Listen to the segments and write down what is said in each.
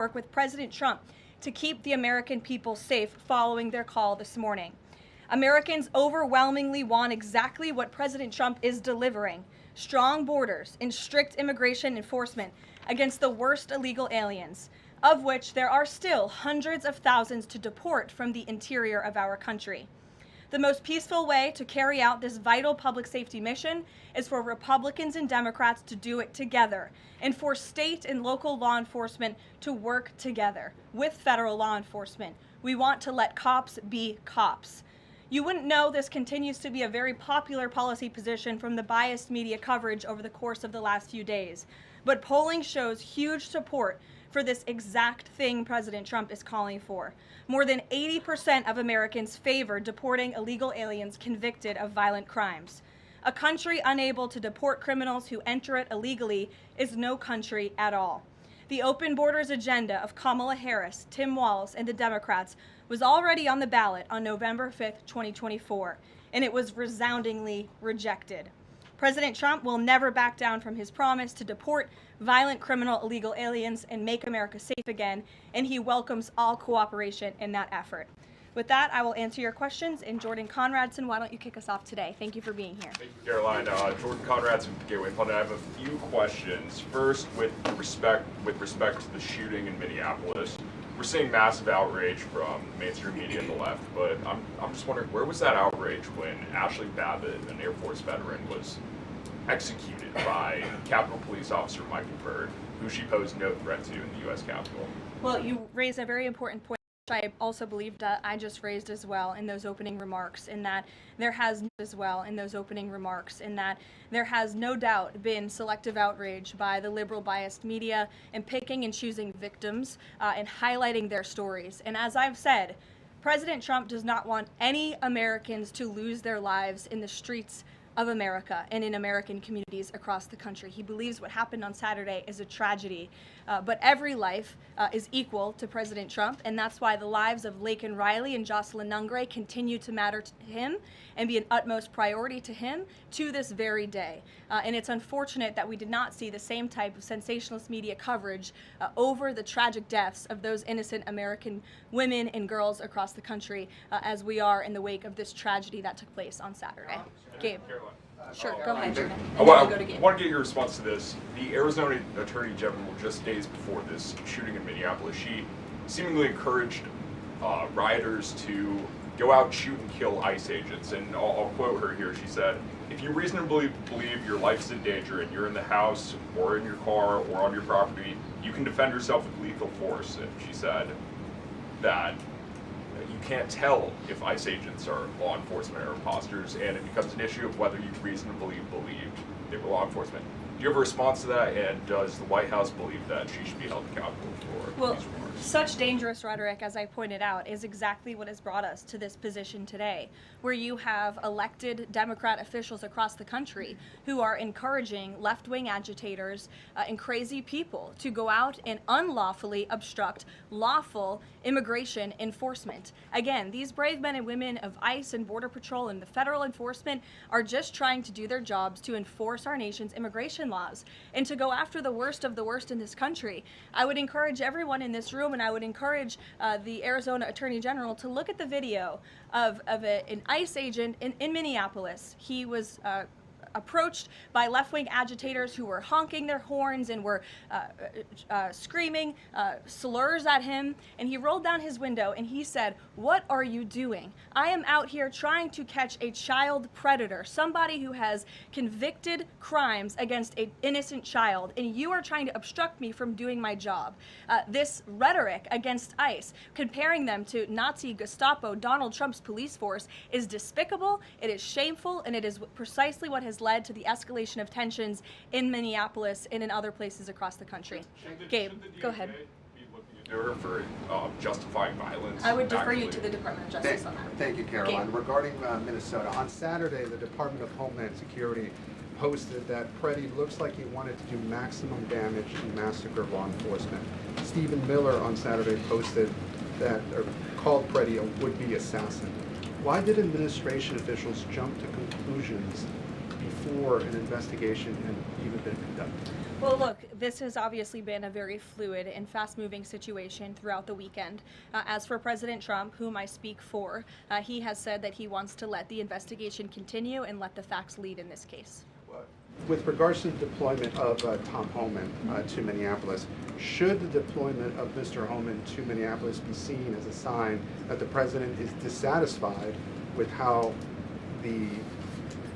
work with President Trump to keep the American people safe following their call this morning. Americans overwhelmingly want exactly what President Trump is delivering: strong borders and strict immigration enforcement against the worst illegal aliens, of which there are still hundreds of thousands to deport from the interior of our country. The most peaceful way to carry out this vital public safety mission is for Republicans and Democrats to do it together, and for state and local law enforcement to work together with federal law enforcement. We want to let cops be cops. You wouldn't know this continues to be a very popular policy position from the biased media coverage over the course of the last few days. But polling shows huge support for this exact thing President Trump is calling for. More than 80% of Americans favor deporting illegal aliens convicted of violent crimes. A country unable to deport criminals who enter it illegally is no country at all. The open borders agenda of Kamala Harris, Tim Walz, and the Democrats was already on the ballot on November 5th, 2024, and it was resoundingly rejected. President Trump will never back down from his promise to deport violent criminal illegal aliens and make America safe again, and he welcomes all cooperation in that effort. With that, I will answer your questions. And Jordan Conradson, why don't you kick us off today? Thank you for being here. Thank you, Caroline. Jordan Conradson with the Gateway Pundit. I have a few questions. First, with respect to the shooting in Minneapolis, we're seeing massive outrage from mainstream media and the left, but I'm just wondering, where was that outrage when Ashley Babbitt, an Air Force veteran, was executed by Capitol Police Officer Michael Byrd, who she posed no threat to in the U.S. Capitol? Well, you raise a very important point, which I also believed I just raised as well in those opening remarks, in that there has no doubt been selective outrage by the liberal biased media and picking and choosing victims and highlighting their stories. And as I've said, President Trump does not want any Americans to lose their lives in the streets of America and in American communities across the country. He believes what happened on Saturday is a tragedy, but every life is equal to President Trump, and that's why the lives of Laken Riley and Jocelyn Nungray continue to matter to him and be an utmost priority to him to this very day. And it's unfortunate that we did not see the same type of sensationalist media coverage over the tragic deaths of those innocent American women and girls across the country as we are in the wake of this tragedy that took place on Saturday. Gabe. Sure, go ahead, Jordan. I want to get your response to this. The Arizona Attorney General, just days before this shooting in Minneapolis, she seemingly encouraged rioters to go out, shoot, and kill ICE agents. And I'll quote her here. She said, "If you reasonably believe your life is in danger and you're in the house or in your car or on your property, you can defend yourself with lethal force." And she said that you can't tell if ICE agents are law enforcement or imposters, and it becomes an issue of whether you reasonably believed they were law enforcement. Do you have a response to that, and does the White House believe that she should be held accountable for these remarks? Such dangerous rhetoric, as I pointed out, is exactly what has brought us to this position today, where you have elected Democrat officials across the country who are encouraging left-wing agitators and crazy people to go out and unlawfully obstruct lawful immigration enforcement. Again, these brave men and women of ICE and Border Patrol and the federal enforcement are just trying to do their jobs to enforce our nation's immigration laws and to go after the worst of the worst in this country. I would encourage everyone in this room, and I would encourage the Arizona Attorney General to look at the video of an ICE agent in Minneapolis. He was approached by left-wing agitators who were honking their horns and were screaming slurs at him, and he rolled down his window and he said, "What are you doing? I am out here trying to catch a child predator, somebody who has convicted crimes against an innocent child, and you are trying to obstruct me from doing my job." This rhetoric against ICE, comparing them to Nazi Gestapo, Donald Trump's police force, is despicable, it is shameful, and it is precisely what has led to the escalation of tensions in Minneapolis and in other places across the country. Gabe, go ahead. Be looking into her for justifying violence? I would defer you to the Department of Justice on that. Thank you, Caroline. Regarding Minnesota, on Saturday, the Department of Homeland Security posted that Preddy looks like he wanted to do maximum damage and massacre law enforcement. Stephen Miller on Saturday posted that, or called Preddy a would-be assassin. Why did administration officials jump to conclusions before an investigation had even been conducted? Well, look, this has obviously been a very fluid and fast-moving situation throughout the weekend. As for President Trump, whom I speak for, he has said that he wants to let the investigation continue and let the facts lead in this case. With regards to the deployment of Tom Homan to Minneapolis, should the deployment of Mr. Homan to Minneapolis be seen as a sign that the president is dissatisfied with how the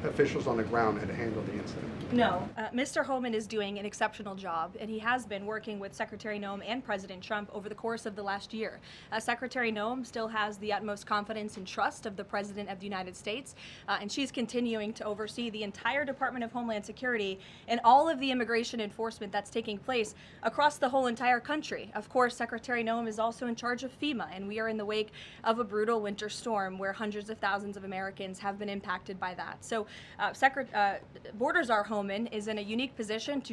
officials on the ground had handled the incident? No, Mr. Homan is doing an exceptional job, and he has been working with Secretary Noem and President Trump over the course of the last year. Secretary Noem still has the utmost confidence and trust of the President of the United States, and she's continuing to oversee the entire Department of Homeland Security and all of the immigration enforcement that's taking place across the whole entire country. Of course, Secretary Noem is also in charge of FEMA, and we are in the wake of a brutal winter storm where hundreds of thousands of Americans have been impacted by that. So, Border Czar Homan is in a unique position to